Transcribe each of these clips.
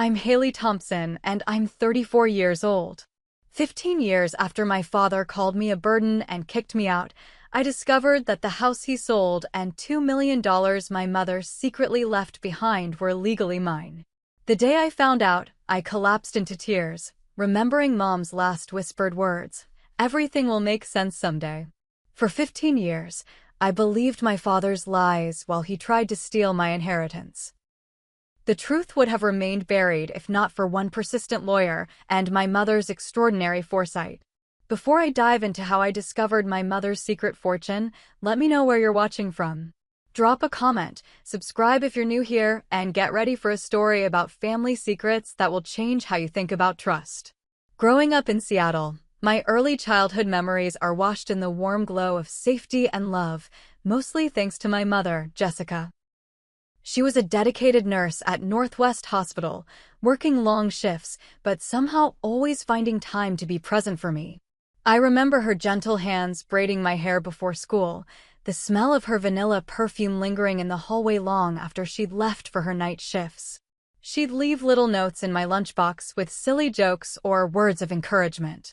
I'm Haley Thompson, and I'm 34 years old. 15 years after my father called me a burden and kicked me out, I discovered that the house he sold and $2 million my mother secretly left behind were legally mine. The day I found out, I collapsed into tears, remembering Mom's last whispered words, "Everything will make sense someday." For 15 years, I believed my father's lies while he tried to steal my inheritance. The truth would have remained buried if not for one persistent lawyer and my mother's extraordinary foresight. Before I dive into how I discovered my mother's secret fortune, let me know where you're watching from. Drop a comment, subscribe if you're new here, and get ready for a story about family secrets that will change how you think about trust. Growing up in Seattle, my early childhood memories are washed in the warm glow of safety and love, mostly thanks to my mother, Jessica. She was a dedicated nurse at Northwest Hospital, working long shifts, but somehow always finding time to be present for me. I remember her gentle hands braiding my hair before school, the smell of her vanilla perfume lingering in the hallway long after she'd left for her night shifts. She'd leave little notes in my lunchbox with silly jokes or words of encouragement.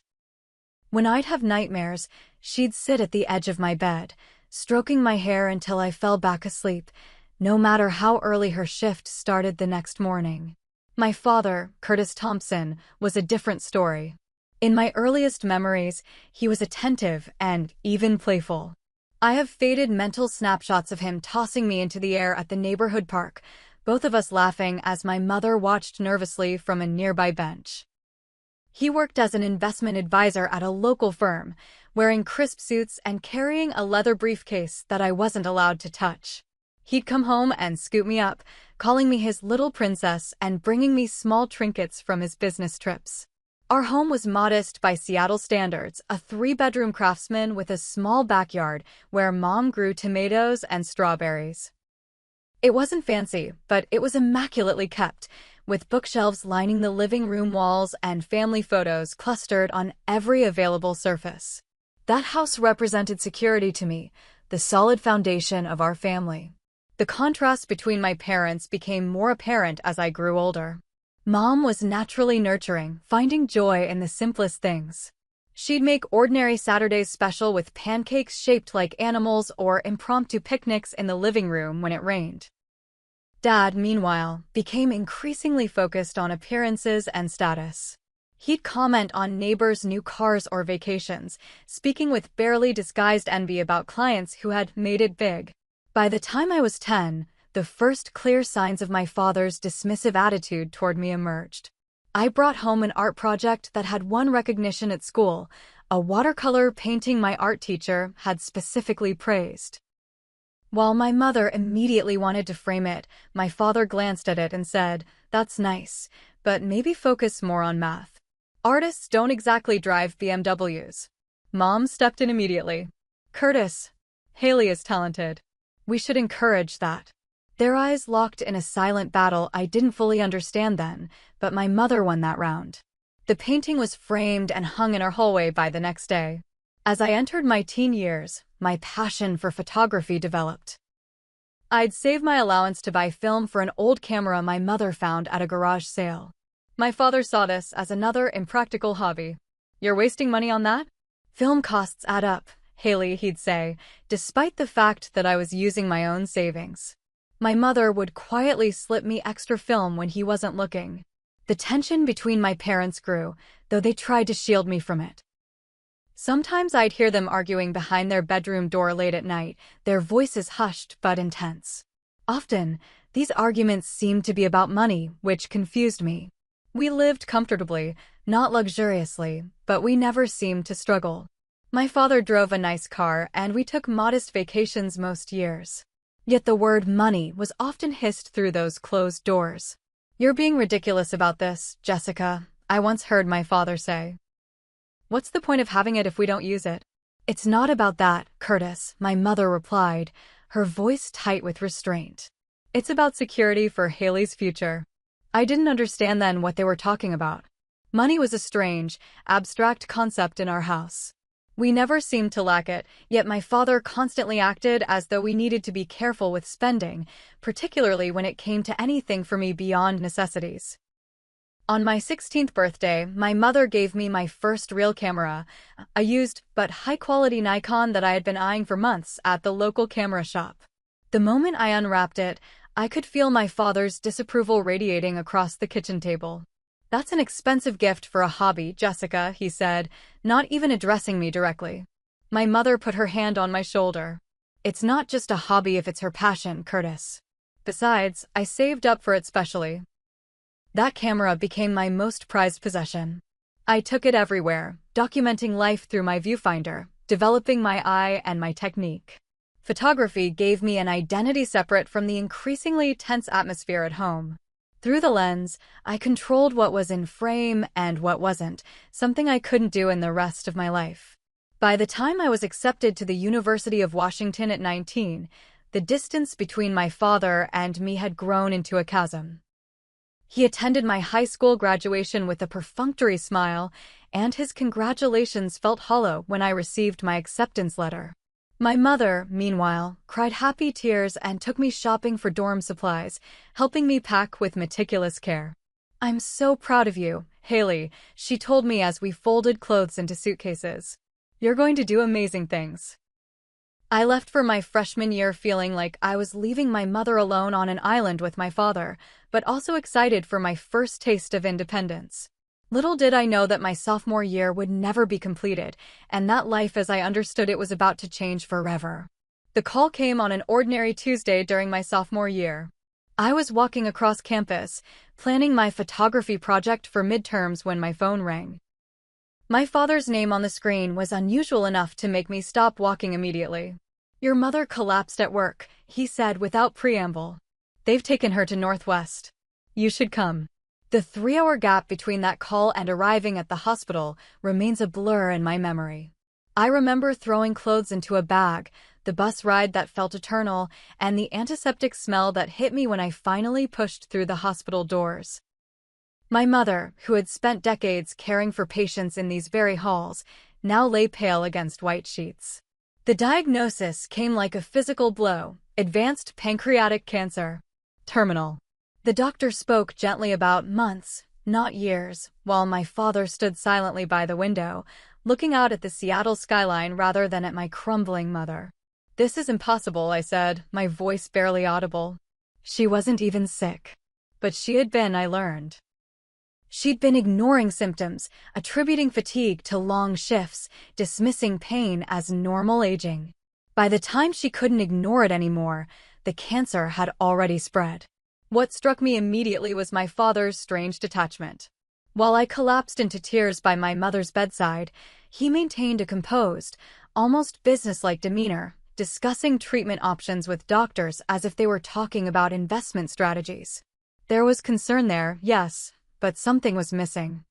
When I'd have nightmares, she'd sit at the edge of my bed, stroking my hair until I fell back asleep, no matter how early her shift started the next morning. My father, Curtis Thompson, was a different story. In my earliest memories, he was attentive and even playful. I have faded mental snapshots of him tossing me into the air at the neighborhood park, both of us laughing as my mother watched nervously from a nearby bench. He worked as an investment advisor at a local firm, wearing crisp suits and carrying a leather briefcase that I wasn't allowed to touch. He'd come home and scoop me up, calling me his little princess and bringing me small trinkets from his business trips. Our home was modest by Seattle standards, a 3-bedroom craftsman with a small backyard where Mom grew tomatoes and strawberries. It wasn't fancy, but it was immaculately kept, with bookshelves lining the living room walls and family photos clustered on every available surface. That house represented security to me, the solid foundation of our family. The contrast between my parents became more apparent as I grew older. Mom was naturally nurturing, finding joy in the simplest things. She'd make ordinary Saturdays special with pancakes shaped like animals or impromptu picnics in the living room when it rained. Dad, meanwhile, became increasingly focused on appearances and status. He'd comment on neighbors' new cars or vacations, speaking with barely disguised envy about clients who had made it big. By the time I was 10, the first clear signs of my father's dismissive attitude toward me emerged. I brought home an art project that had won recognition at school, a watercolor painting my art teacher had specifically praised. While my mother immediately wanted to frame it, my father glanced at it and said, "That's nice, but maybe focus more on math. Artists don't exactly drive BMWs." Mom stepped in immediately. "Curtis, Haley is talented. We should encourage that." Their eyes locked in a silent battle I didn't fully understand then, but my mother won that round. The painting was framed and hung in our hallway by the next day. As I entered my teen years, my passion for photography developed. I'd save my allowance to buy film for an old camera my mother found at a garage sale. My father saw this as another impractical hobby. "You're wasting money on that? Film costs add up, Haley," he'd say, despite the fact that I was using my own savings. My mother would quietly slip me extra film when he wasn't looking. The tension between my parents grew, though they tried to shield me from it. Sometimes I'd hear them arguing behind their bedroom door late at night, their voices hushed but intense. Often, these arguments seemed to be about money, which confused me. We lived comfortably, not luxuriously, but we never seemed to struggle. My father drove a nice car, and we took modest vacations most years. Yet the word money was often hissed through those closed doors. "You're being ridiculous about this, Jessica," I once heard my father say. "What's the point of having it if we don't use it?" "It's not about that, Curtis," my mother replied, her voice tight with restraint. "It's about security for Haley's future." I didn't understand then what they were talking about. Money was a strange, abstract concept in our house. We never seemed to lack it, yet my father constantly acted as though we needed to be careful with spending, particularly when it came to anything for me beyond necessities. On my 16th birthday, my mother gave me my first real camera, a used but high-quality Nikon that I had been eyeing for months at the local camera shop. The moment I unwrapped it, I could feel my father's disapproval radiating across the kitchen table. "That's an expensive gift for a hobby, Jessica," he said, not even addressing me directly. My mother put her hand on my shoulder. "It's not just a hobby if it's her passion, Curtis. Besides, I saved up for it specially." That camera became my most prized possession. I took it everywhere, documenting life through my viewfinder, developing my eye and my technique. Photography gave me an identity separate from the increasingly tense atmosphere at home. Through the lens, I controlled what was in frame and what wasn't, something I couldn't do in the rest of my life. By the time I was accepted to the University of Washington at 19, the distance between my father and me had grown into a chasm. He attended my high school graduation with a perfunctory smile, and his congratulations felt hollow when I received my acceptance letter. My mother, meanwhile, cried happy tears and took me shopping for dorm supplies, helping me pack with meticulous care. "I'm so proud of you, Haley," she told me as we folded clothes into suitcases. "You're going to do amazing things." I left for my freshman year feeling like I was leaving my mother alone on an island with my father, but also excited for my first taste of independence. Little did I know that my sophomore year would never be completed, and that life as I understood it was about to change forever. The call came on an ordinary Tuesday during my sophomore year. I was walking across campus, planning my photography project for midterms when my phone rang. My father's name on the screen was unusual enough to make me stop walking immediately. "Your mother collapsed at work," he said without preamble. "They've taken her to Northwest. You should come." The 3-hour gap between that call and arriving at the hospital remains a blur in my memory. I remember throwing clothes into a bag, the bus ride that felt eternal, and the antiseptic smell that hit me when I finally pushed through the hospital doors. My mother, who had spent decades caring for patients in these very halls, now lay pale against white sheets. The diagnosis came like a physical blow: advanced pancreatic cancer. Terminal. The doctor spoke gently about months, not years, while my father stood silently by the window, looking out at the Seattle skyline rather than at my crumbling mother. "This is impossible," I said, my voice barely audible. She wasn't even sick. But she had been, I learned. She'd been ignoring symptoms, attributing fatigue to long shifts, dismissing pain as normal aging. By the time she couldn't ignore it anymore, the cancer had already spread. What struck me immediately was my father's strange detachment. While I collapsed into tears by my mother's bedside, he maintained a composed, almost businesslike demeanor, discussing treatment options with doctors as if they were talking about investment strategies. There was concern there, yes, but something was missing.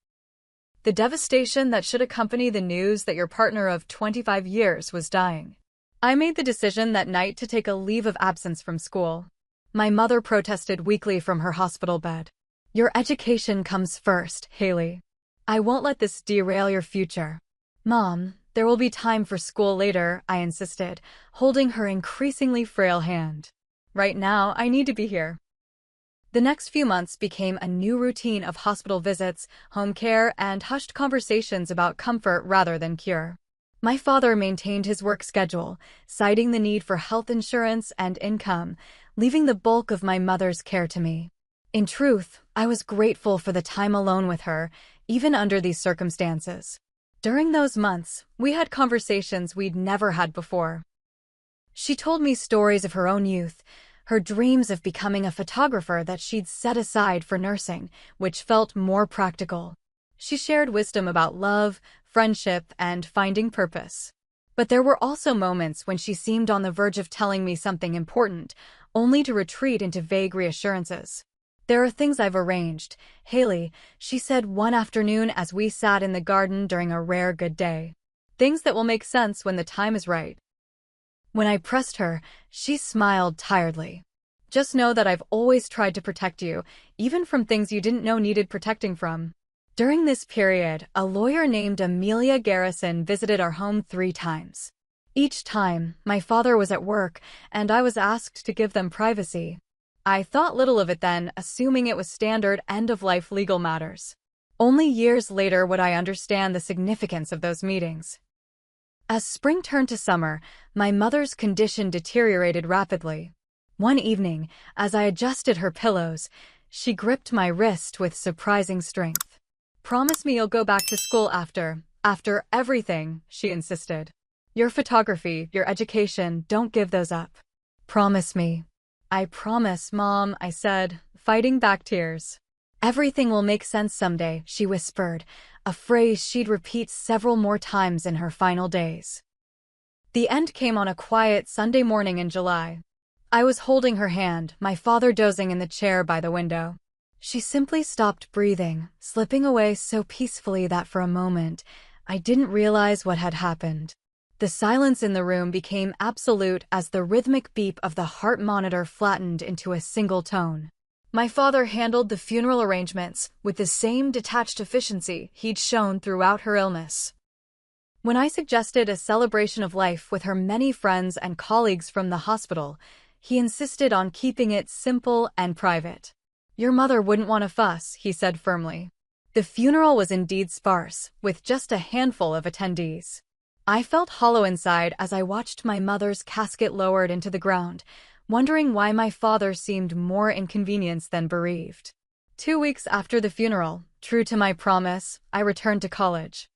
The devastation that should accompany the news that your partner of 25 years was dying. I made the decision that night to take a leave of absence from school. My mother protested weakly from her hospital bed. "Your education comes first, Haley. I won't let this derail your future." "Mom, there will be time for school later," I insisted, holding her increasingly frail hand. "Right now, I need to be here." The next few months became a new routine of hospital visits, home care, and hushed conversations about comfort rather than cure. My father maintained his work schedule, citing the need for health insurance and income, leaving the bulk of my mother's care to me. In truth, I was grateful for the time alone with her, even under these circumstances. During those months, we had conversations we'd never had before. She told me stories of her own youth, her dreams of becoming a photographer that she'd set aside for nursing, which felt more practical. She shared wisdom about love, friendship, and finding purpose. But there were also moments when she seemed on the verge of telling me something important, only to retreat into vague reassurances. "There are things I've arranged, Haley," she said one afternoon as we sat in the garden during a rare good day. "Things that will make sense when the time is right." When I pressed her, she smiled tiredly. "Just know that I've always tried to protect you, even from things you didn't know needed protecting from." During this period, a lawyer named Amelia Garrison visited our home 3 times. Each time, my father was at work, and I was asked to give them privacy. I thought little of it then, assuming it was standard end-of-life legal matters. Only years later would I understand the significance of those meetings. As spring turned to summer, my mother's condition deteriorated rapidly. One evening, as I adjusted her pillows, she gripped my wrist with surprising strength. "Promise me you'll go back to school after everything," she insisted. "Your photography, your education, don't give those up. Promise me." "I promise, Mom," I said, fighting back tears. "Everything will make sense someday," she whispered, a phrase she'd repeat several more times in her final days. The end came on a quiet Sunday morning in July. I was holding her hand, my father dozing in the chair by the window. She simply stopped breathing, slipping away so peacefully that for a moment, I didn't realize what had happened. The silence in the room became absolute as the rhythmic beep of the heart monitor flattened into a single tone. My father handled the funeral arrangements with the same detached efficiency he'd shown throughout her illness. When I suggested a celebration of life with her many friends and colleagues from the hospital, he insisted on keeping it simple and private. "Your mother wouldn't want a fuss," he said firmly. The funeral was indeed sparse, with just a handful of attendees. I felt hollow inside as I watched my mother's casket lowered into the ground, wondering why my father seemed more inconvenienced than bereaved. 2 weeks after the funeral, true to my promise, I returned to college.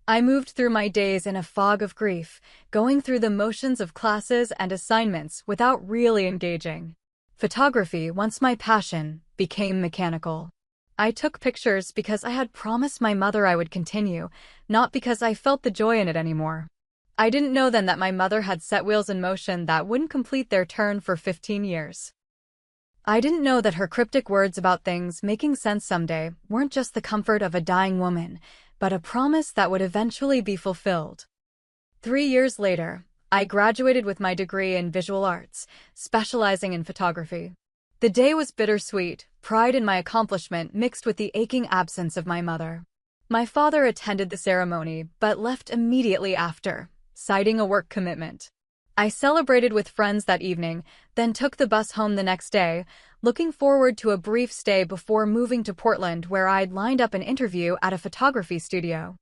I moved through my days in a fog of grief, going through the motions of classes and assignments without really engaging. Photography, once my passion, became mechanical. I took pictures because I had promised my mother I would continue, not because I felt the joy in it anymore. I didn't know then that my mother had set wheels in motion that wouldn't complete their turn for 15 years. I didn't know that her cryptic words about things making sense someday weren't just the comfort of a dying woman, but a promise that would eventually be fulfilled. 3 years later, I graduated with my degree in visual arts, specializing in photography. The day was bittersweet, pride in my accomplishment mixed with the aching absence of my mother. My father attended the ceremony, but left immediately after, citing a work commitment. I celebrated with friends that evening, then took the bus home the next day, looking forward to a brief stay before moving to Portland where I'd lined up an interview at a photography studio.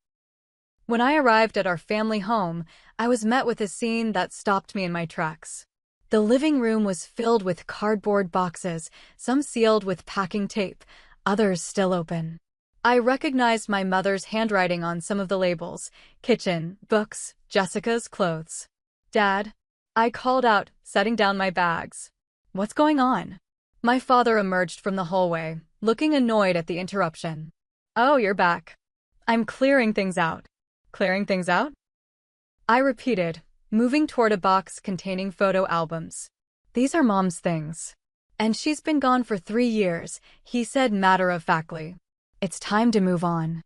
When I arrived at our family home, I was met with a scene that stopped me in my tracks. The living room was filled with cardboard boxes, some sealed with packing tape, others still open. I recognized my mother's handwriting on some of the labels: kitchen, books, Jessica's clothes. "Dad," I called out, setting down my bags. "What's going on?" My father emerged from the hallway, looking annoyed at the interruption. "Oh, you're back. I'm clearing things out." "Clearing things out?" I repeated, moving toward a box containing photo albums. "These are Mom's things. And she's been gone for 3 years," he said matter-of-factly. "It's time to move on.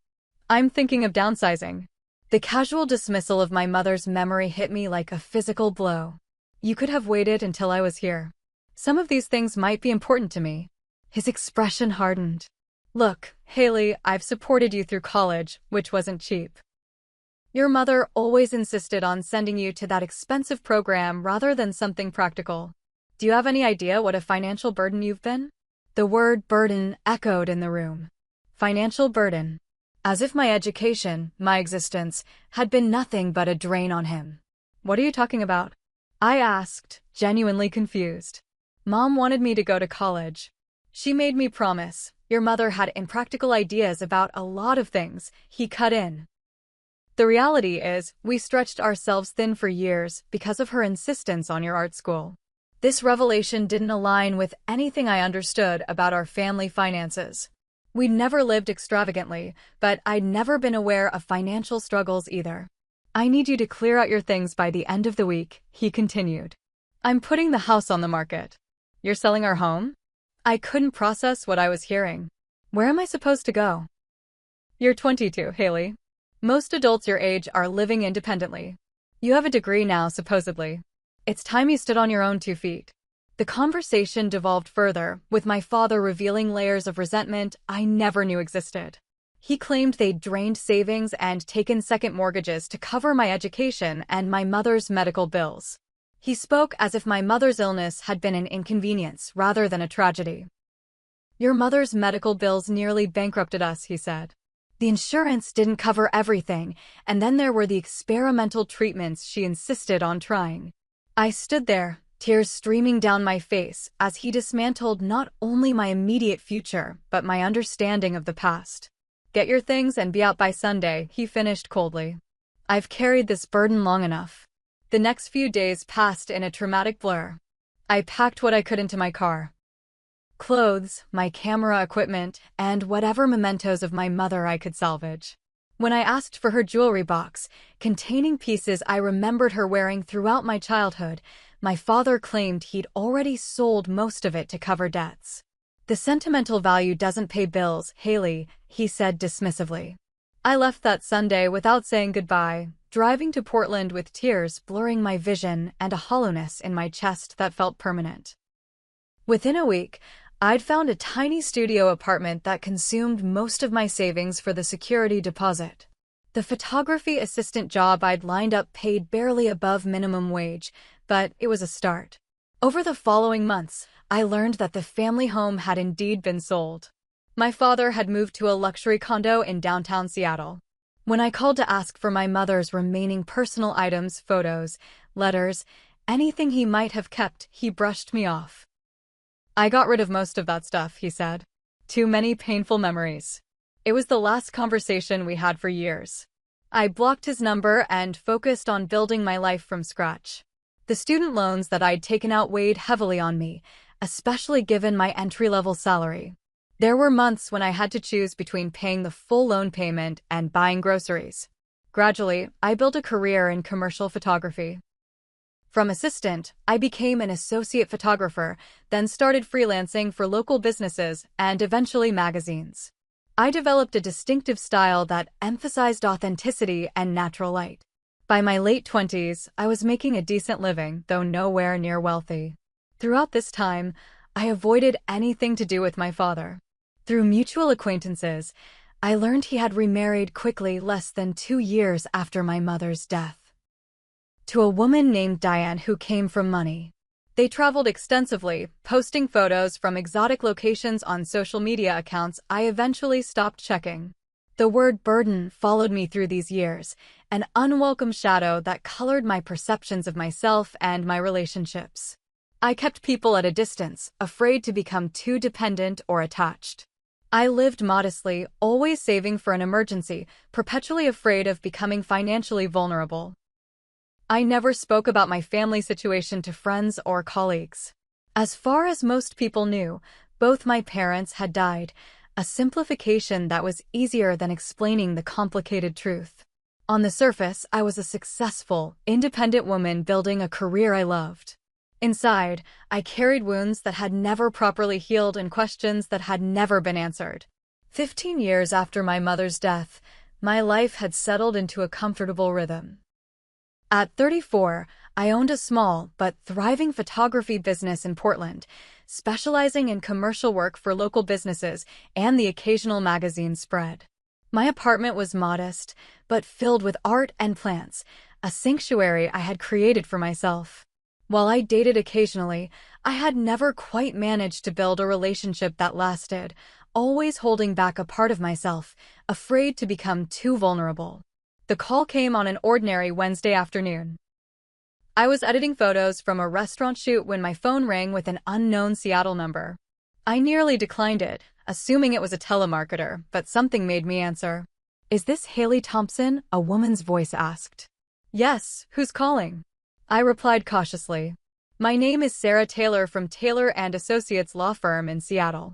I'm thinking of downsizing." The casual dismissal of my mother's memory hit me like a physical blow. "You could have waited until I was here. Some of these things might be important to me." His expression hardened. "Look, Haley, I've supported you through college, which wasn't cheap. Your mother always insisted on sending you to that expensive program rather than something practical. Do you have any idea what a financial burden you've been?" The word burden echoed in the room. Financial burden. As if my education, my existence, had been nothing but a drain on him. "What are you talking about?" I asked, genuinely confused. "Mom wanted me to go to college. She made me promise. Your mother had impractical ideas about a lot of things," he cut in. "The reality is, we stretched ourselves thin for years because of her insistence on your art school." This revelation didn't align with anything I understood about our family finances. We'd never lived extravagantly, but I'd never been aware of financial struggles either. "I need you to clear out your things by the end of the week," he continued. "I'm putting the house on the market." "You're selling our home?" I couldn't process what I was hearing. "Where am I supposed to go?" "You're 22, Haley. Most adults your age are living independently. You have a degree now, supposedly. It's time you stood on your own 2 feet." The conversation devolved further, with my father revealing layers of resentment I never knew existed. He claimed they'd drained savings and taken second mortgages to cover my education and my mother's medical bills. He spoke as if my mother's illness had been an inconvenience rather than a tragedy. "Your mother's medical bills nearly bankrupted us," he said. "The insurance didn't cover everything, and then there were the experimental treatments she insisted on trying." I stood there, tears streaming down my face, as he dismantled not only my immediate future, but my understanding of the past. "Get your things and be out by Sunday," he finished coldly. "I've carried this burden long enough." The next few days passed in a traumatic blur. I packed what I could into my car. Clothes, my camera equipment, and whatever mementos of my mother I could salvage. When I asked for her jewelry box, containing pieces I remembered her wearing throughout my childhood, my father claimed he'd already sold most of it to cover debts. "The sentimental value doesn't pay bills, Haley," he said dismissively. I left that Sunday without saying goodbye, driving to Portland with tears blurring my vision and a hollowness in my chest that felt permanent. Within a week, I'd found a tiny studio apartment that consumed most of my savings for the security deposit. The photography assistant job I'd lined up paid barely above minimum wage, but it was a start. Over the following months, I learned that the family home had indeed been sold. My father had moved to a luxury condo in downtown Seattle. When I called to ask for my mother's remaining personal items, photos, letters, anything he might have kept, he brushed me off. "I got rid of most of that stuff," he said. "Too many painful memories." It was the last conversation we had for years. I blocked his number and focused on building my life from scratch. The student loans that I'd taken out weighed heavily on me, especially given my entry-level salary. There were months when I had to choose between paying the full loan payment and buying groceries. Gradually, I built a career in commercial photography. From assistant, I became an associate photographer, then started freelancing for local businesses and eventually magazines. I developed a distinctive style that emphasized authenticity and natural light. By my late 20s, I was making a decent living, though nowhere near wealthy. Throughout this time, I avoided anything to do with my father. Through mutual acquaintances, I learned he had remarried quickly less than 2 years after my mother's death. To a woman named Diane who came from money. They traveled extensively, posting photos from exotic locations on social media accounts I eventually stopped checking. The word burden followed me through these years, an unwelcome shadow that colored my perceptions of myself and my relationships. I kept people at a distance, afraid to become too dependent or attached. I lived modestly, always saving for an emergency, perpetually afraid of becoming financially vulnerable. I never spoke about my family situation to friends or colleagues. As far as most people knew, both my parents had died, a simplification that was easier than explaining the complicated truth. On the surface, I was a successful, independent woman building a career I loved. Inside, I carried wounds that had never properly healed and questions that had never been answered. 15 years after my mother's death, my life had settled into a comfortable rhythm. At 34, I owned a small but thriving photography business in Portland, specializing in commercial work for local businesses and the occasional magazine spread. My apartment was modest, but filled with art and plants, a sanctuary I had created for myself. While I dated occasionally, I had never quite managed to build a relationship that lasted, always holding back a part of myself, afraid to become too vulnerable. The call came on an ordinary Wednesday afternoon. I was editing photos from a restaurant shoot when my phone rang with an unknown Seattle number. I nearly declined it, assuming it was a telemarketer, but something made me answer. "Is this Haley Thompson?" a woman's voice asked. "Yes, who's calling?" I replied cautiously. "My name is Sarah Taylor from Taylor & Associates law firm in Seattle.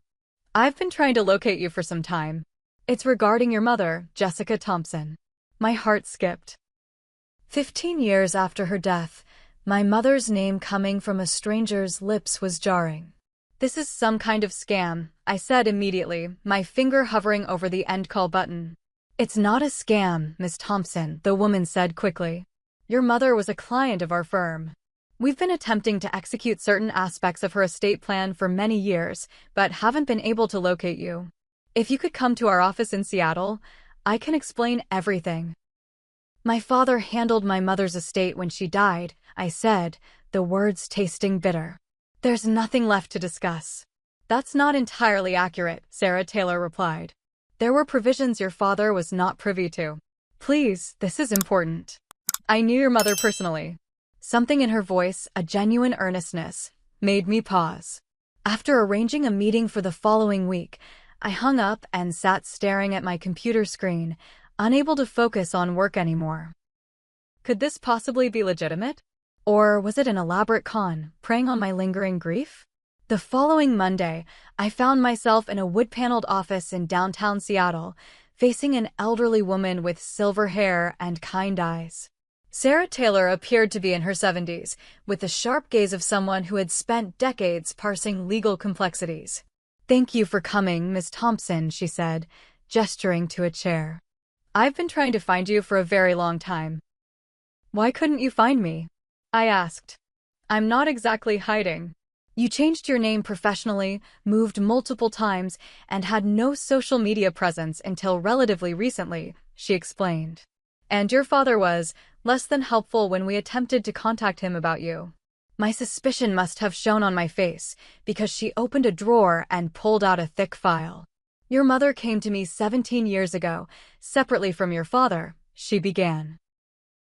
I've been trying to locate you for some time. It's regarding your mother, Jessica Thompson." My heart skipped. 15 years after her death, my mother's name coming from a stranger's lips was jarring. "This is some kind of scam," I said immediately, my finger hovering over the end call button. "It's not a scam, Miss Thompson," the woman said quickly. "Your mother was a client of our firm. We've been attempting to execute certain aspects of her estate plan for many years, but haven't been able to locate you. If you could come to our office in Seattle, I can explain everything." "My father handled my mother's estate when she died," I said, the words tasting bitter. "There's nothing left to discuss." "That's not entirely accurate," Sarah Taylor replied. "There were provisions your father was not privy to. Please, this is important. I knew your mother personally." Something in her voice, a genuine earnestness, made me pause. After arranging a meeting for the following week, I hung up and sat staring at my computer screen, unable to focus on work anymore. Could this possibly be legitimate? Or was it an elaborate con, preying on my lingering grief? The following Monday, I found myself in a wood-paneled office in downtown Seattle, facing an elderly woman with silver hair and kind eyes. Sarah Taylor appeared to be in her 70s, with the sharp gaze of someone who had spent decades parsing legal complexities. "Thank you for coming, Ms. Thompson," she said, gesturing to a chair. "I've been trying to find you for a very long time." "Why couldn't you find me?" I asked. "I'm not exactly hiding. You changed your name professionally, moved multiple times, and had no social media presence until relatively recently," she explained. "And your father was less than helpful when we attempted to contact him about you." My suspicion must have shown on my face, because she opened a drawer and pulled out a thick file. "Your mother came to me 17 years ago, separately from your father," she began.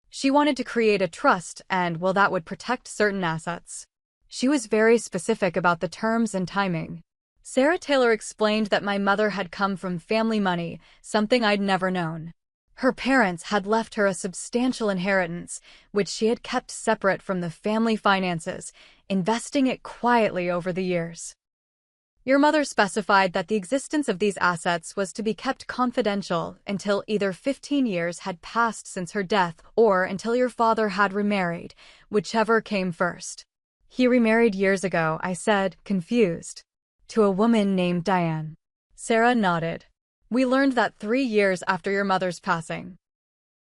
"She wanted to create a trust and, well, that would protect certain assets. She was very specific about the terms and timing." Sarah Taylor explained that my mother had come from family money, something I'd never known. Her parents had left her a substantial inheritance, which she had kept separate from the family finances, investing it quietly over the years. "Your mother specified that the existence of these assets was to be kept confidential until either 15 years had passed since her death or until your father had remarried, whichever came first." "He remarried years ago," I said, confused. "To a woman named Diane." Sarah nodded. "We learned that 3 years after your mother's passing.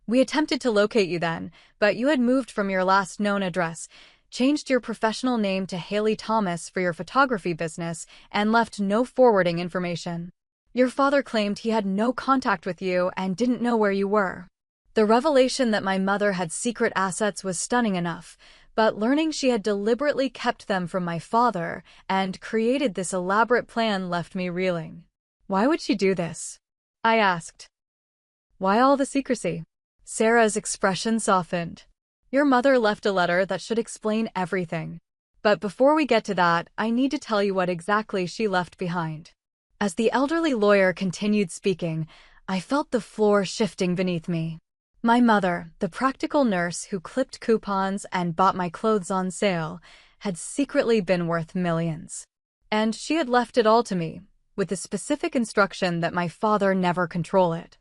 We attempted to locate you then, but you had moved from your last known address, changed your professional name to Haley Thomas for your photography business, and left no forwarding information. Your father claimed he had no contact with you and didn't know where you were." The revelation that my mother had secret assets was stunning enough, but learning she had deliberately kept them from my father and created this elaborate plan left me reeling. "Why would she do this?" I asked. "Why all the secrecy?" Sarah's expression softened. "Your mother left a letter that should explain everything. But before we get to that, I need to tell you what exactly she left behind." As the elderly lawyer continued speaking, I felt the floor shifting beneath me. My mother, the practical nurse who clipped coupons and bought my clothes on sale, had secretly been worth millions. And she had left it all to me, with the specific instruction that my father never control it.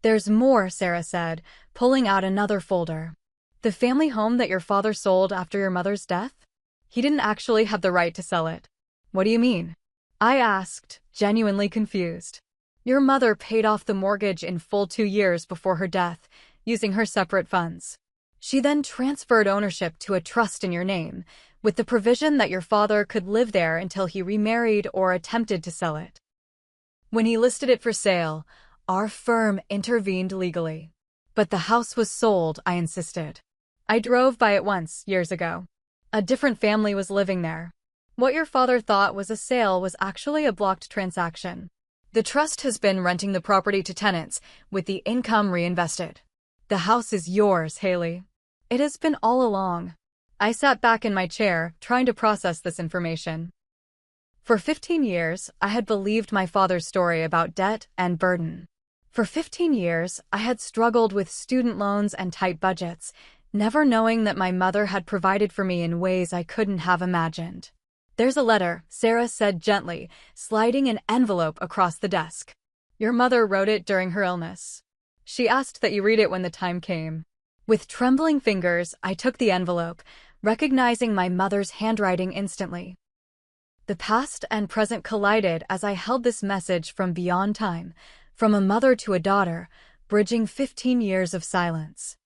"There's more," Sarah said, pulling out another folder. "The family home that your father sold after your mother's death? He didn't actually have the right to sell it." "What do you mean?" I asked, genuinely confused. "Your mother paid off the mortgage in full 2 years before her death, using her separate funds. She then transferred ownership to a trust in your name, with the provision that your father could live there until he remarried or attempted to sell it. When he listed it for sale, our firm intervened legally. But the house was sold," I insisted. "I drove by it once, years ago. A different family was living there. What your father thought was a sale was actually a blocked transaction. The trust has been renting the property to tenants, with the income reinvested. The house is yours, Haley. It has been all along." I sat back in my chair, trying to process this information. For 15 years, I had believed my father's story about debt and burden. For 15 years, I had struggled with student loans and tight budgets, never knowing that my mother had provided for me in ways I couldn't have imagined. "There's a letter," Sarah said gently, sliding an envelope across the desk. "Your mother wrote it during her illness. She asked that you read it when the time came." With trembling fingers, I took the envelope, recognizing my mother's handwriting instantly. The past and present collided as I held this message from beyond time, from a mother to a daughter, bridging 15 years of silence.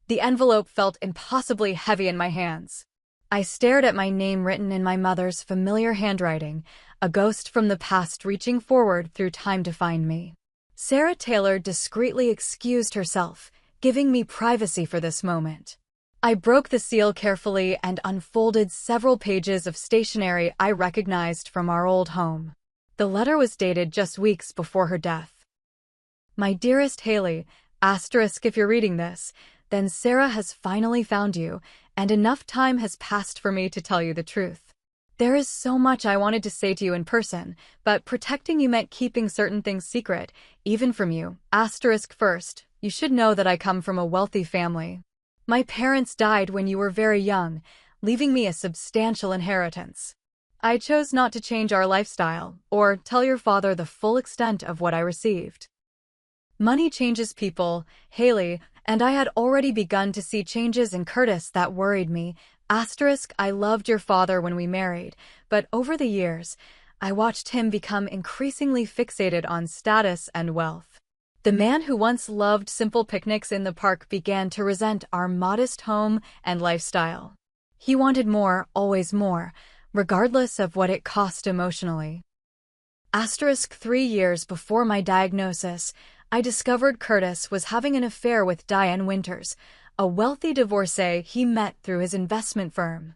The envelope felt impossibly heavy in my hands. I stared at my name written in my mother's familiar handwriting, a ghost from the past reaching forward through time to find me. Sarah Taylor discreetly excused herself, giving me privacy for this moment. I broke the seal carefully and unfolded several pages of stationery I recognized from our old home. The letter was dated just weeks before her death. My dearest Haley, asterisk if you're reading this, then Sarah has finally found you, and enough time has passed for me to tell you the truth. There is so much I wanted to say to you in person, but protecting you meant keeping certain things secret, even from you. Asterisk first, you should know that I come from a wealthy family. My parents died when you were very young, leaving me a substantial inheritance. I chose not to change our lifestyle, or tell your father the full extent of what I received. Money changes people, Haley, and I had already begun to see changes in Curtis that worried me. Asterisk, I loved your father when we married, but over the years, I watched him become increasingly fixated on status and wealth. The man who once loved simple picnics in the park began to resent our modest home and lifestyle. He wanted more, always more, regardless of what it cost emotionally. Asterisk 3 years before my diagnosis, I discovered Curtis was having an affair with Diane Winters, a wealthy divorcee he met through his investment firm.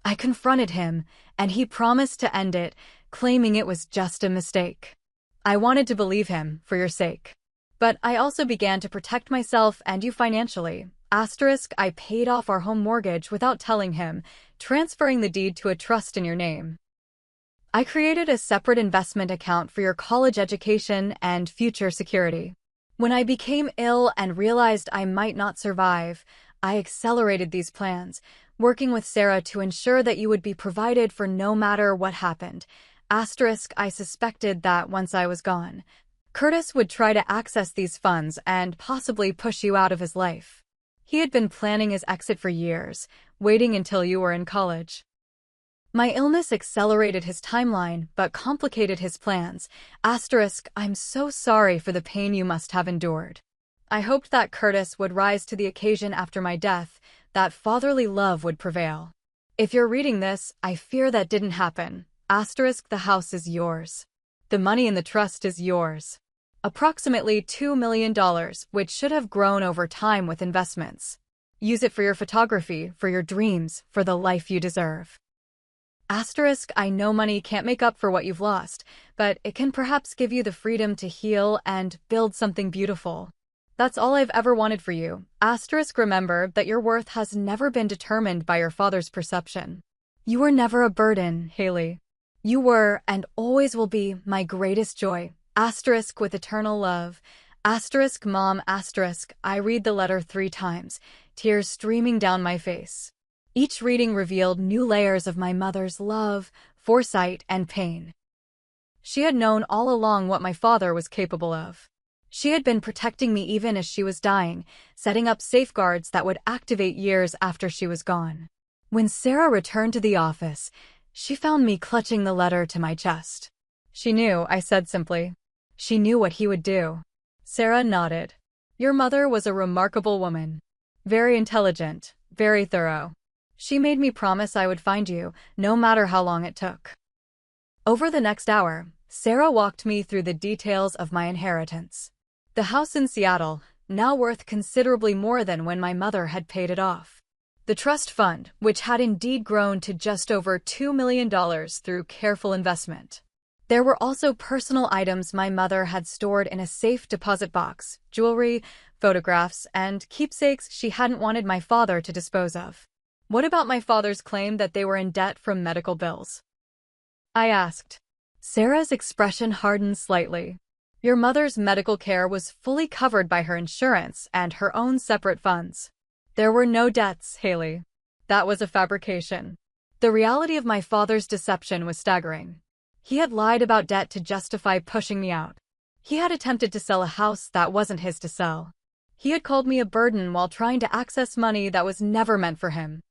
I confronted him, and he promised to end it, claiming it was just a mistake. I wanted to believe him, for your sake. But I also began to protect myself and you financially. Asterisk, I paid off our home mortgage without telling him, transferring the deed to a trust in your name. I created a separate investment account for your college education and future security. When I became ill and realized I might not survive, I accelerated these plans, working with Sarah to ensure that you would be provided for no matter what happened. Asterisk, I suspected that once I was gone, Curtis would try to access these funds and possibly push you out of his life. He had been planning his exit for years, waiting until you were in college. My illness accelerated his timeline, but complicated his plans. Asterisk, I'm so sorry for the pain you must have endured. I hoped that Curtis would rise to the occasion after my death, that fatherly love would prevail. If you're reading this, I fear that didn't happen. Asterisk, the house is yours. The money in the trust is yours. Approximately $2 million, which should have grown over time with investments. Use it for your photography, for your dreams, for the life you deserve. Asterisk, I know money can't make up for what you've lost, but it can perhaps give you the freedom to heal and build something beautiful. That's all I've ever wanted for you. Asterisk, remember that your worth has never been determined by your father's perception. You were never a burden, Haley. You were, and always will be, my greatest joy. Asterisk, with eternal love. Asterisk, Mom. Asterisk, I read the letter 3 times, tears streaming down my face. Each reading revealed new layers of my mother's love, foresight, and pain. She had known all along what my father was capable of. She had been protecting me even as she was dying, setting up safeguards that would activate years after she was gone. When Sarah returned to the office, she found me clutching the letter to my chest. She knew, I said simply. She knew what he would do. Sarah nodded. Your mother was a remarkable woman. Very intelligent, very thorough. She made me promise I would find you, no matter how long it took. Over the next hour, Sarah walked me through the details of my inheritance. The house in Seattle, now worth considerably more than when my mother had paid it off. The trust fund, which had indeed grown to just over $2 million through careful investment. There were also personal items my mother had stored in a safe deposit box, jewelry, photographs, and keepsakes she hadn't wanted my father to dispose of. What about my father's claim that they were in debt from medical bills? I asked. Sarah's expression hardened slightly. Your mother's medical care was fully covered by her insurance and her own separate funds. There were no debts, Haley. That was a fabrication. The reality of my father's deception was staggering. He had lied about debt to justify pushing me out. He had attempted to sell a house that wasn't his to sell. He had called me a burden while trying to access money that was never meant for him.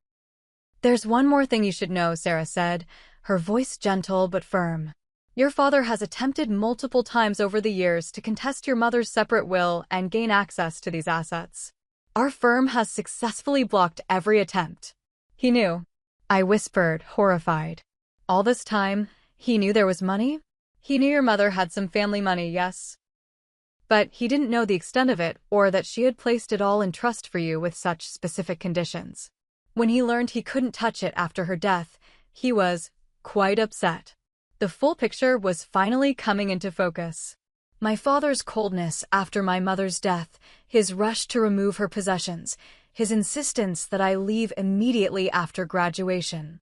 There's one more thing you should know, Sarah said, her voice gentle but firm. Your father has attempted multiple times over the years to contest your mother's separate will and gain access to these assets. Our firm has successfully blocked every attempt. He knew. I whispered, horrified. All this time, he knew there was money? He knew your mother had some family money, yes. But he didn't know the extent of it or that she had placed it all in trust for you with such specific conditions. When he learned he couldn't touch it after her death, he was quite upset. The full picture was finally coming into focus. My father's coldness after my mother's death, his rush to remove her possessions, his insistence that I leave immediately after graduation.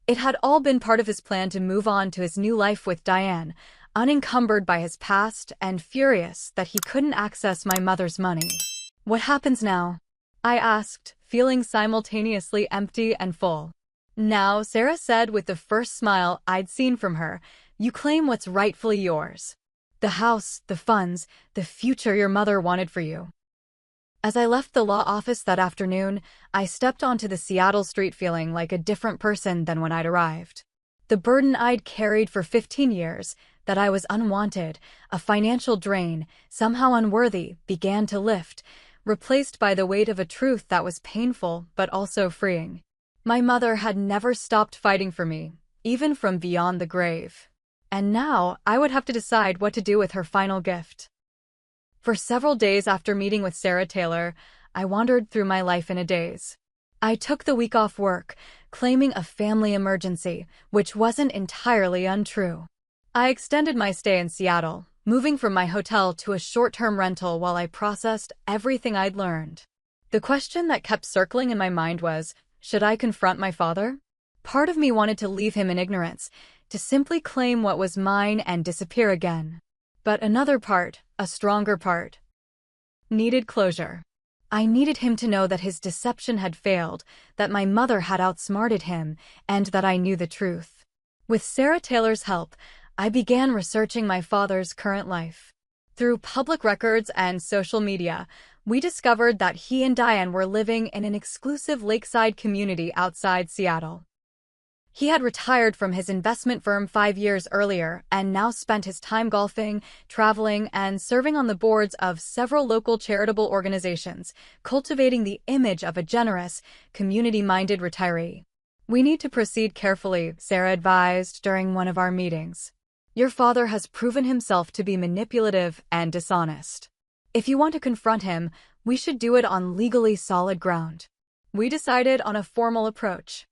It had all been part of his plan to move on to his new life with Diane, unencumbered by his past and furious that he couldn't access my mother's money. "What happens now?" I asked, feeling simultaneously empty and full. "Now," Sarah said with the first smile I'd seen from her, "you claim what's rightfully yours. The house, the funds, the future your mother wanted for you." As I left the law office that afternoon, I stepped onto the Seattle street feeling like a different person than when I'd arrived. The burden I'd carried for 15 years, that I was unwanted, a financial drain, somehow unworthy, began to lift, replaced by the weight of a truth that was painful but also freeing. My mother had never stopped fighting for me, even from beyond the grave. And now I would have to decide what to do with her final gift. For several days after meeting with Sarah Taylor, I wandered through my life in a daze. I took the week off work, claiming a family emergency, which wasn't entirely untrue. I extended my stay in Seattle, moving from my hotel to a short-term rental while I processed everything I'd learned. The question that kept circling in my mind was, should I confront my father? Part of me wanted to leave him in ignorance, to simply claim what was mine and disappear again. But another part, a stronger part, needed closure. I needed him to know that his deception had failed, that my mother had outsmarted him, and that I knew the truth. With Sarah Taylor's help, I began researching my father's current life. Through public records and social media, we discovered that he and Diane were living in an exclusive lakeside community outside Seattle. He had retired from his investment firm 5 years earlier and now spent his time golfing, traveling, and serving on the boards of several local charitable organizations, cultivating the image of a generous, community-minded retiree. "We need to proceed carefully," Sarah advised during one of our meetings. "Your father has proven himself to be manipulative and dishonest. If you want to confront him, we should do it on legally solid ground." We decided on a formal approach.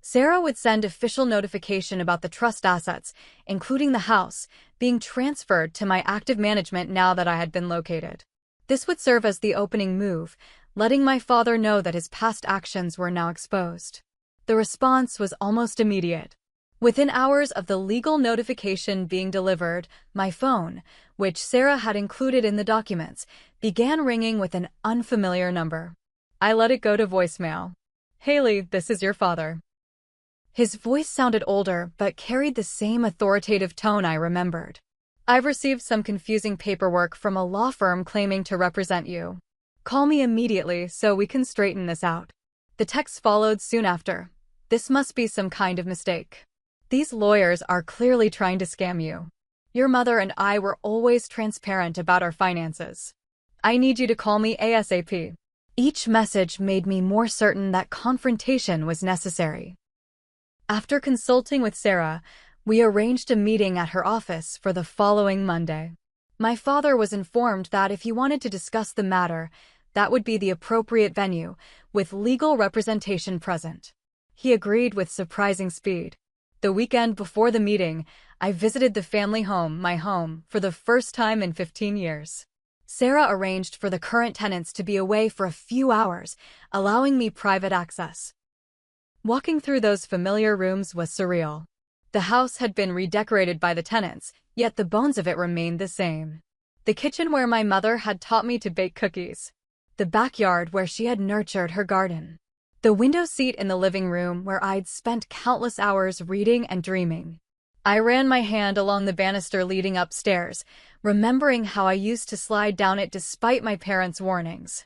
Sarah would send official notification about the trust assets, including the house, being transferred to my active management now that I had been located. This would serve as the opening move, letting my father know that his past actions were now exposed. The response was almost immediate. Within hours of the legal notification being delivered, my phone, which Sarah had included in the documents, began ringing with an unfamiliar number. I let it go to voicemail. "Haley, this is your father." His voice sounded older, but carried the same authoritative tone I remembered. "I've received some confusing paperwork from a law firm claiming to represent you. Call me immediately so we can straighten this out." The text followed soon after. "This must be some kind of mistake. These lawyers are clearly trying to scam you. Your mother and I were always transparent about our finances. I need you to call me ASAP." Each message made me more certain that confrontation was necessary. After consulting with Sarah, we arranged a meeting at her office for the following Monday. My father was informed that if he wanted to discuss the matter, that would be the appropriate venue, with legal representation present. He agreed with surprising speed. The weekend before the meeting, I visited the family home, my home, for the first time in 15 years. Sarah arranged for the current tenants to be away for a few hours, allowing me private access. Walking through those familiar rooms was surreal. The house had been redecorated by the tenants, yet the bones of it remained the same. The kitchen where my mother had taught me to bake cookies. The backyard where she had nurtured her garden. The window seat in the living room where I'd spent countless hours reading and dreaming. I ran my hand along the banister leading upstairs, remembering how I used to slide down it despite my parents' warnings.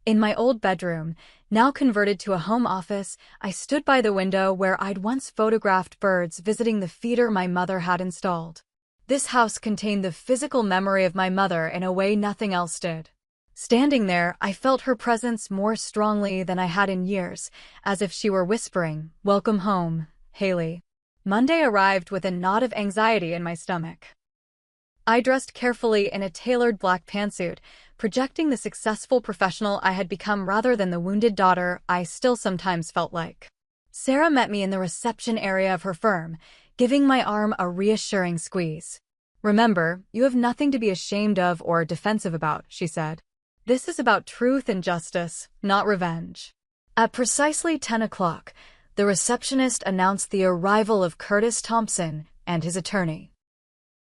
In my old bedroom, now converted to a home office, I stood by the window where I'd once photographed birds visiting the feeder my mother had installed. This house contained the physical memory of my mother in a way nothing else did. Standing there, I felt her presence more strongly than I had in years, as if she were whispering, "Welcome home, Haley." Monday arrived with a knot of anxiety in my stomach. I dressed carefully in a tailored black pantsuit, projecting the successful professional I had become rather than the wounded daughter I still sometimes felt like. Sarah met me in the reception area of her firm, giving my arm a reassuring squeeze. "Remember, you have nothing to be ashamed of or defensive about," she said. "This is about truth and justice, not revenge." At precisely 10 o'clock, the receptionist announced the arrival of Curtis Thompson and his attorney.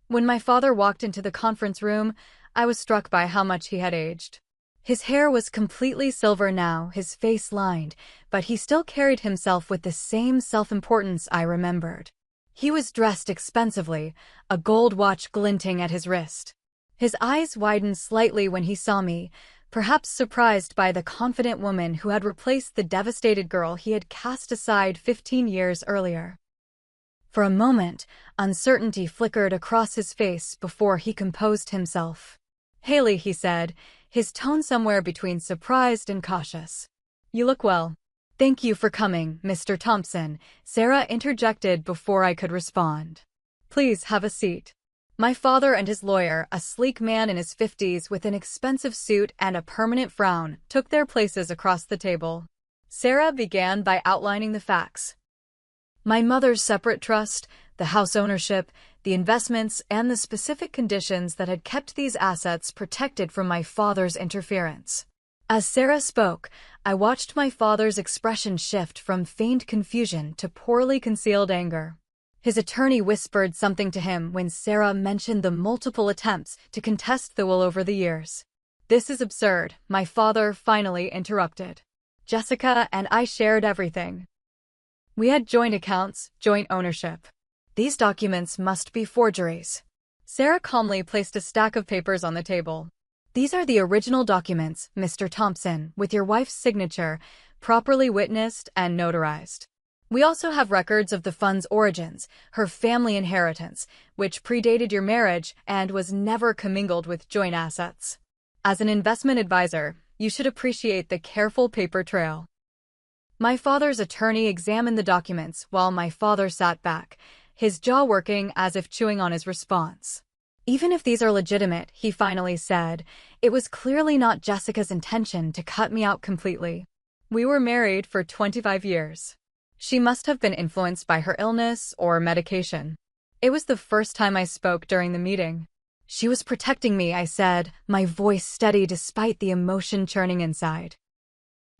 When my father walked into the conference room, I was struck by how much he had aged. His hair was completely silver now, his face lined, but he still carried himself with the same self-importance I remembered. He was dressed expensively, a gold watch glinting at his wrist. His eyes widened slightly when he saw me, perhaps surprised by the confident woman who had replaced the devastated girl he had cast aside 15 years earlier. For a moment, uncertainty flickered across his face before he composed himself. "Haley," he said, his tone somewhere between surprised and cautious. "You look well." "Thank you for coming, Mr. Thompson," Sarah interjected before I could respond. "Please have a seat." My father and his lawyer, a sleek man in his 50s with an expensive suit and a permanent frown, took their places across the table. Sarah began by outlining the facts. My mother's separate trust, the house ownership, the investments, and the specific conditions that had kept these assets protected from my father's interference. As Sarah spoke, I watched my father's expression shift from feigned confusion to poorly concealed anger. His attorney whispered something to him when Sarah mentioned the multiple attempts to contest the will over the years. "This is absurd," my father finally interrupted. "Jessica and I shared everything. We had joint accounts, joint ownership. These documents must be forgeries." Sarah calmly placed a stack of papers on the table. "These are the original documents, Mr. Thompson, with your wife's signature, properly witnessed and notarized. We also have records of the fund's origins, her family inheritance, which predated your marriage and was never commingled with joint assets. As an investment advisor, you should appreciate the careful paper trail." My father's attorney examined the documents while my father sat back, his jaw working as if chewing on his response. "Even if these are legitimate," he finally said, "it was clearly not Jessica's intention to cut me out completely. We were married for 25 years. She must have been influenced by her illness or medication." It was the first time I spoke during the meeting. "She was protecting me," I said, my voice steady despite the emotion churning inside.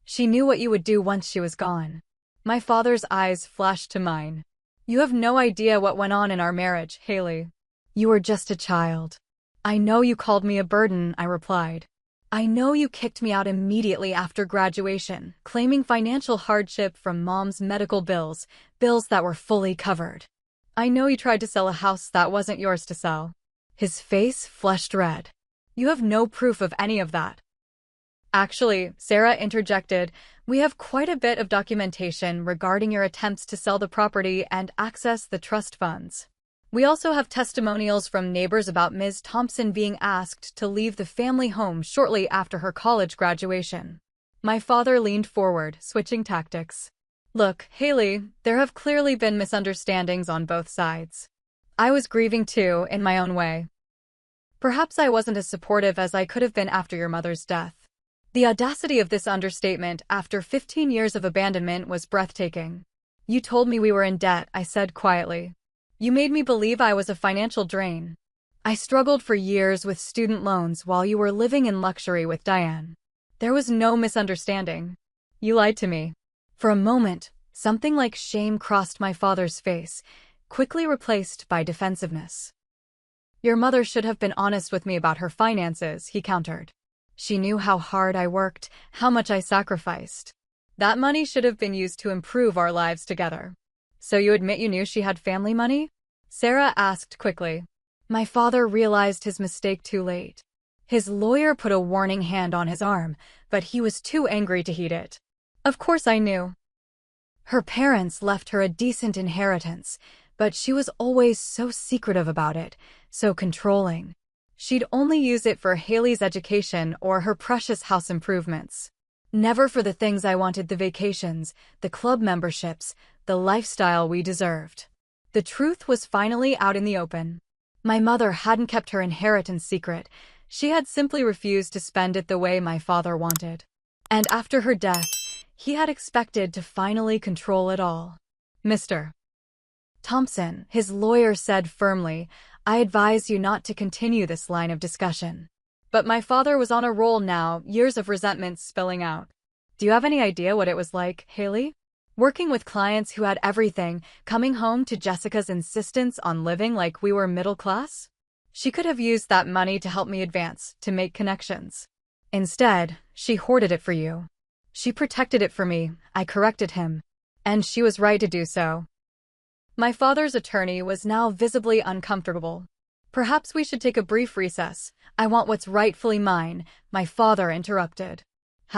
"She knew what you would do once she was gone." My father's eyes flashed to mine. "You have no idea what went on in our marriage, Haley. You were just a child." "I know you called me a burden," I replied. "I know you kicked me out immediately after graduation, claiming financial hardship from Mom's medical bills, bills that were fully covered. I know you tried to sell a house that wasn't yours to sell." His face flushed red. "You have no proof of any of that." "Actually," Sarah interjected, "we have quite a bit of documentation regarding your attempts to sell the property and access the trust funds. We also have testimonials from neighbors about Ms. Thompson being asked to leave the family home shortly after her college graduation." My father leaned forward, switching tactics. "Look, Haley, there have clearly been misunderstandings on both sides. I was grieving too, in my own way. Perhaps I wasn't as supportive as I could have been after your mother's death." The audacity of this understatement after 15 years of abandonment was breathtaking. "You told me we were in debt," I said quietly. "You made me believe I was a financial drain. I struggled for years with student loans while you were living in luxury with Diane. There was no misunderstanding. You lied to me." For a moment, something like shame crossed my father's face, quickly replaced by defensiveness. "Your mother should have been honest with me about her finances," he countered. "She knew how hard I worked, how much I sacrificed. That money should have been used to improve our lives together." "So you admit you knew she had family money?" Sarah asked quickly. My father realized his mistake too late. His lawyer put a warning hand on his arm, but he was too angry to heed it. "Of course I knew. Her parents left her a decent inheritance, but she was always so secretive about it, so controlling. She'd only use it for Haley's education or her precious house improvements. Never for the things I wanted: the vacations, the club memberships, the lifestyle we deserved." The truth was finally out in the open. My mother hadn't kept her inheritance secret. She had simply refused to spend it the way my father wanted. And after her death, he had expected to finally control it all. Mr. Thompson, his lawyer said firmly, I advise you not to continue this line of discussion. But my father was on a roll now, years of resentment spilling out. Do you have any idea what it was like, Haley? Working with clients who had everything, coming home to Jessica's insistence on living like we were middle class? She could have used that money to help me advance, to make connections. Instead, she hoarded it for you. She protected it for me, I corrected him. And she was right to do so. My father's attorney was now visibly uncomfortable. Perhaps we should take a brief recess. I want what's rightfully mine, my father interrupted.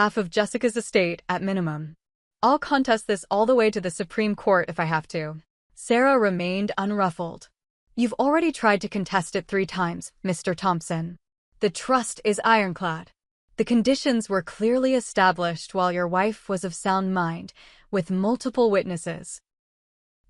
Half of Jessica's estate, at minimum. I'll contest this all the way to the Supreme Court if I have to. Sarah remained unruffled. You've already tried to contest it 3 times, Mr. Thompson. The trust is ironclad. The conditions were clearly established while your wife was of sound mind, with multiple witnesses.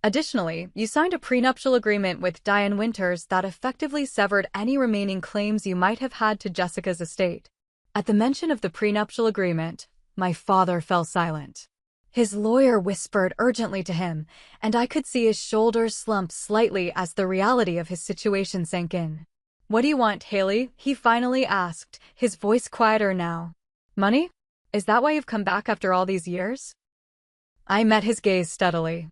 Additionally, you signed a prenuptial agreement with Diane Winters that effectively severed any remaining claims you might have had to Jessica's estate. At the mention of the prenuptial agreement, my father fell silent. His lawyer whispered urgently to him, and I could see his shoulders slump slightly as the reality of his situation sank in. What do you want, Haley? He finally asked, his voice quieter now. Money? Is that why you've come back after all these years? I met his gaze steadily.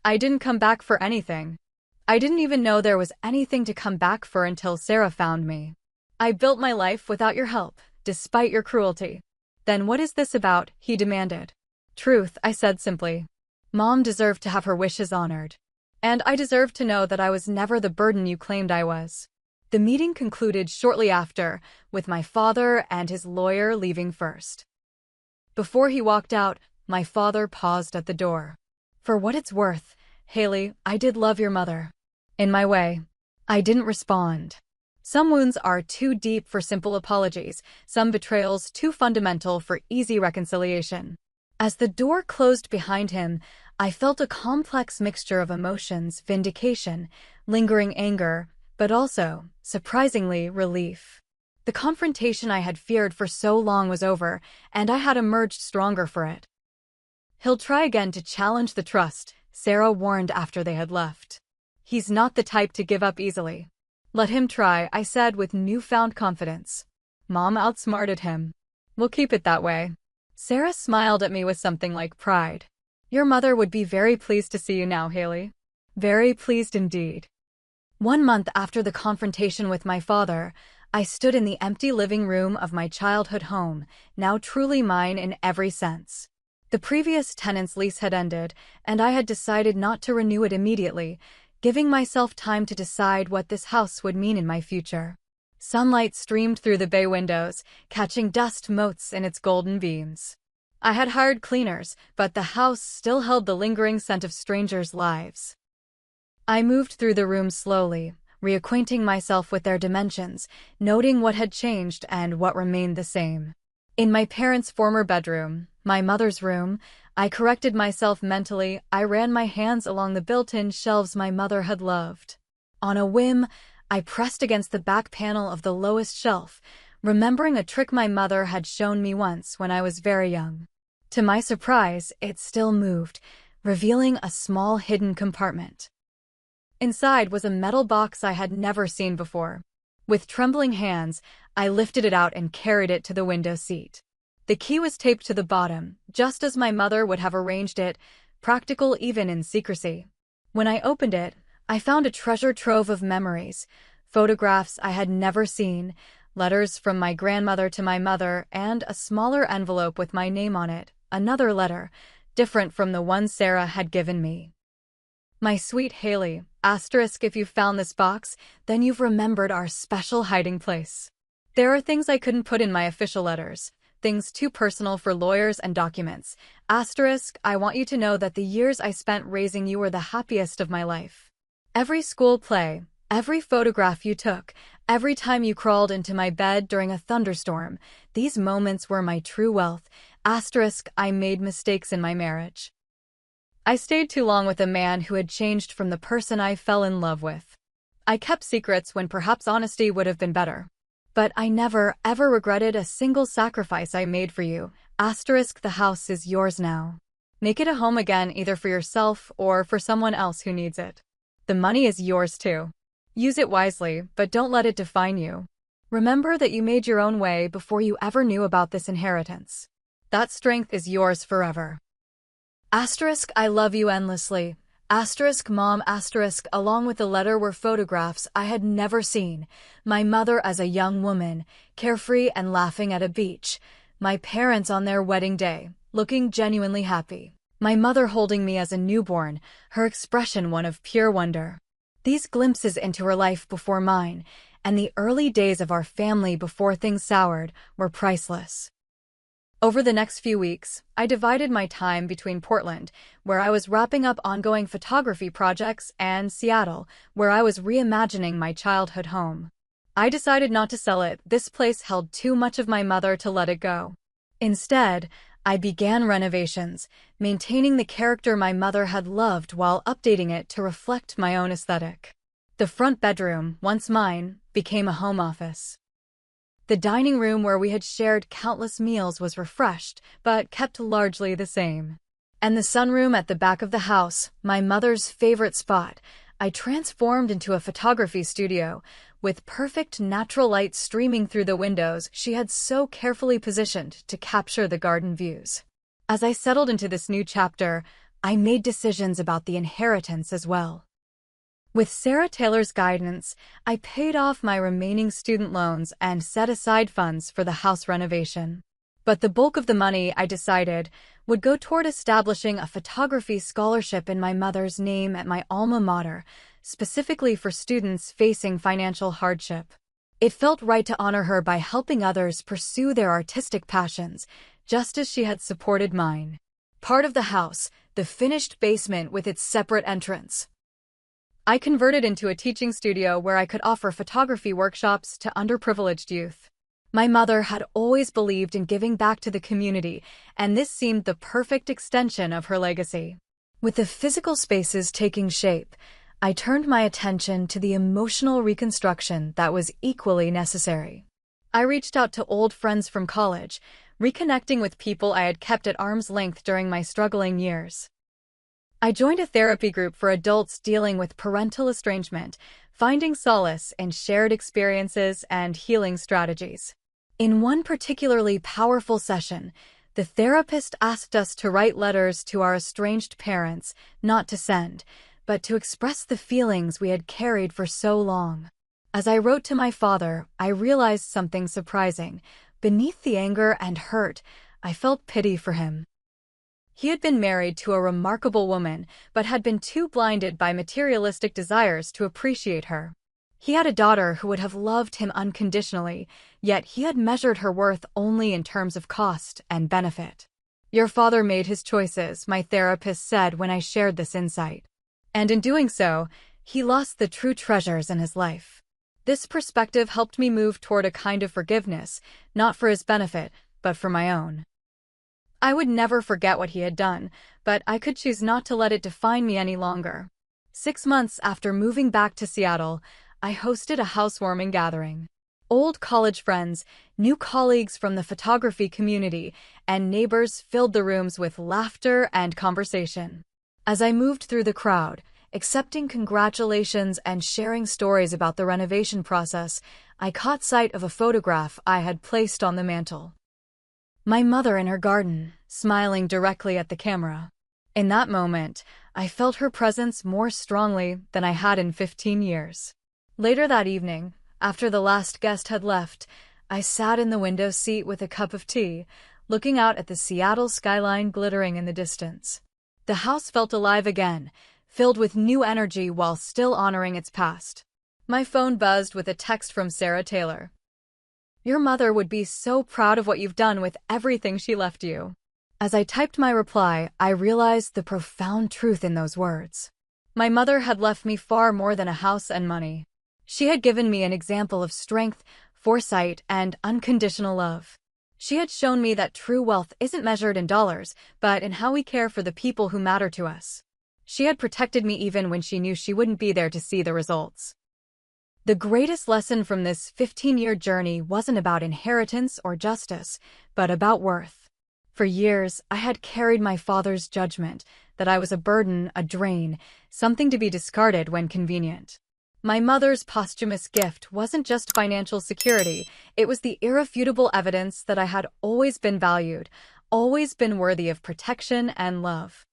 I didn't come back for anything. I didn't even know there was anything to come back for until Sarah found me. I built my life without your help, despite your cruelty. Then what is this about? He demanded. Truth, I said simply. Mom deserved to have her wishes honored. And I deserved to know that I was never the burden you claimed I was. The meeting concluded shortly after, with my father and his lawyer leaving first. Before he walked out, my father paused at the door. For what it's worth, Haley, I did love your mother. In my way. I didn't respond. Some wounds are too deep for simple apologies, some betrayals too fundamental for easy reconciliation. As the door closed behind him, I felt a complex mixture of emotions, vindication, lingering anger, but also, surprisingly, relief. The confrontation I had feared for so long was over, and I had emerged stronger for it. He'll try again to challenge the trust, Sarah warned after they had left. He's not the type to give up easily. Let him try, I said with newfound confidence. Mom outsmarted him. We'll keep it that way. Sarah smiled at me with something like pride. Your mother would be very pleased to see you now, Haley. Very pleased indeed. 1 month after the confrontation with my father, I stood in the empty living room of my childhood home, now truly mine in every sense. The previous tenant's lease had ended, and I had decided not to renew it immediately, giving myself time to decide what this house would mean in my future. Sunlight streamed through the bay windows, catching dust motes in its golden beams. I had hired cleaners, but the house still held the lingering scent of strangers' lives. I moved through the room slowly, reacquainting myself with their dimensions, noting what had changed and what remained the same. In my parents' former bedroom, my mother's room, I corrected myself mentally. I ran my hands along the built-in shelves my mother had loved. On a whim, I pressed against the back panel of the lowest shelf, remembering a trick my mother had shown me once when I was very young. To my surprise, it still moved, revealing a small hidden compartment. Inside was a metal box I had never seen before. With trembling hands, I lifted it out and carried it to the window seat. The key was taped to the bottom, just as my mother would have arranged it, practical even in secrecy. When I opened it, I found a treasure trove of memories, photographs I had never seen, letters from my grandmother to my mother, and a smaller envelope with my name on it, another letter, different from the one Sarah had given me. My sweet Haley, if you found this box, then you've remembered our special hiding place. There are things I couldn't put in my official letters, things too personal for lawyers and documents. I want you to know that the years I spent raising you were the happiest of my life. Every school play, every photograph you took, every time you crawled into my bed during a thunderstorm, these moments were my true wealth. I made mistakes in my marriage. I stayed too long with a man who had changed from the person I fell in love with. I kept secrets when perhaps honesty would have been better. But I never, ever regretted a single sacrifice I made for you. Asterisk, the house is yours now. Make it a home again, either for yourself or for someone else who needs it. The money is yours too. Use it wisely, but don't let it define you. Remember that you made your own way before you ever knew about this inheritance. That strength is yours forever. Asterisk, I love you endlessly. Asterisk, Mom. Asterisk, along with the letter were photographs I had never seen. My mother as a young woman, carefree and laughing at a beach. My parents on their wedding day, looking genuinely happy. My mother holding me as a newborn, her expression one of pure wonder. These glimpses into her life before mine, and the early days of our family before things soured, were priceless. Over the next few weeks, I divided my time between Portland, where I was wrapping up ongoing photography projects, and Seattle, where I was reimagining my childhood home. I decided not to sell it. This place held too much of my mother to let it go. Instead, I began renovations, maintaining the character my mother had loved while updating it to reflect my own aesthetic. The front bedroom, once mine, became a home office. The dining room where we had shared countless meals was refreshed, but kept largely the same. And the sunroom at the back of the house, my mother's favorite spot, I transformed into a photography studio, with perfect natural light streaming through the windows she had so carefully positioned to capture the garden views. As I settled into this new chapter, I made decisions about the inheritance as well. With Sarah Taylor's guidance, I paid off my remaining student loans and set aside funds for the house renovation. But the bulk of the money, I decided, would go toward establishing a photography scholarship in my mother's name at my alma mater, specifically for students facing financial hardship. It felt right to honor her by helping others pursue their artistic passions, just as she had supported mine. Part of the house, the finished basement with its separate entrance, I converted into a teaching studio where I could offer photography workshops to underprivileged youth. My mother had always believed in giving back to the community, and this seemed the perfect extension of her legacy. With the physical spaces taking shape, I turned my attention to the emotional reconstruction that was equally necessary. I reached out to old friends from college, reconnecting with people I had kept at arm's length during my struggling years. I joined a therapy group for adults dealing with parental estrangement, finding solace in shared experiences and healing strategies. In one particularly powerful session, the therapist asked us to write letters to our estranged parents, not to send, but to express the feelings we had carried for so long. As I wrote to my father, I realized something surprising. Beneath the anger and hurt, I felt pity for him. He had been married to a remarkable woman, but had been too blinded by materialistic desires to appreciate her. He had a daughter who would have loved him unconditionally, yet he had measured her worth only in terms of cost and benefit. Your father made his choices, my therapist said when I shared this insight. And in doing so, he lost the true treasures in his life. This perspective helped me move toward a kind of forgiveness, not for his benefit, but for my own. I would never forget what he had done, but I could choose not to let it define me any longer. 6 months after moving back to Seattle, I hosted a housewarming gathering. Old college friends, new colleagues from the photography community, and neighbors filled the rooms with laughter and conversation. As I moved through the crowd, accepting congratulations and sharing stories about the renovation process, I caught sight of a photograph I had placed on the mantel. My mother in her garden, smiling directly at the camera. In that moment, I felt her presence more strongly than I had in 15 years. Later that evening, after the last guest had left, I sat in the window seat with a cup of tea, looking out at the Seattle skyline glittering in the distance. The house felt alive again, filled with new energy while still honoring its past. My phone buzzed with a text from Sarah Taylor. Your mother would be so proud of what you've done with everything she left you. As I typed my reply, I realized the profound truth in those words. My mother had left me far more than a house and money. She had given me an example of strength, foresight, and unconditional love. She had shown me that true wealth isn't measured in dollars, but in how we care for the people who matter to us. She had protected me even when she knew she wouldn't be there to see the results. The greatest lesson from this 15-year journey wasn't about inheritance or justice, but about worth. For years, I had carried my father's judgment that I was a burden, a drain, something to be discarded when convenient. My mother's posthumous gift wasn't just financial security, it was the irrefutable evidence that I had always been valued, always been worthy of protection and love.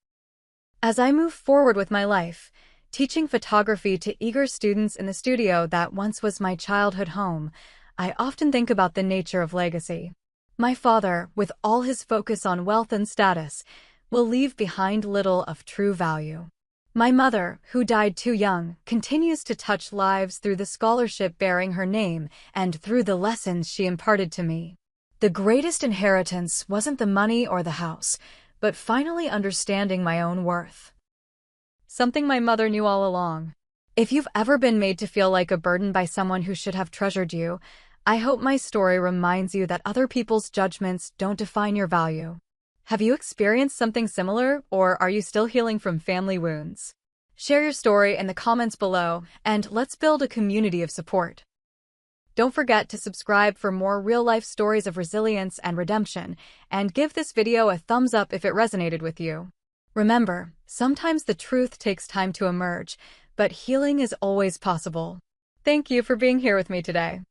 As I move forward with my life, teaching photography to eager students in the studio that once was my childhood home, I often think about the nature of legacy. My father, with all his focus on wealth and status, will leave behind little of true value. My mother, who died too young, continues to touch lives through the scholarship bearing her name and through the lessons she imparted to me. The greatest inheritance wasn't the money or the house, but finally understanding my own worth. Something my mother knew all along. If you've ever been made to feel like a burden by someone who should have treasured you, I hope my story reminds you that other people's judgments don't define your value. Have you experienced something similar, or are you still healing from family wounds? Share your story in the comments below, and let's build a community of support. Don't forget to subscribe for more real-life stories of resilience and redemption, and give this video a thumbs up if it resonated with you. Remember, sometimes the truth takes time to emerge, but healing is always possible. Thank you for being here with me today.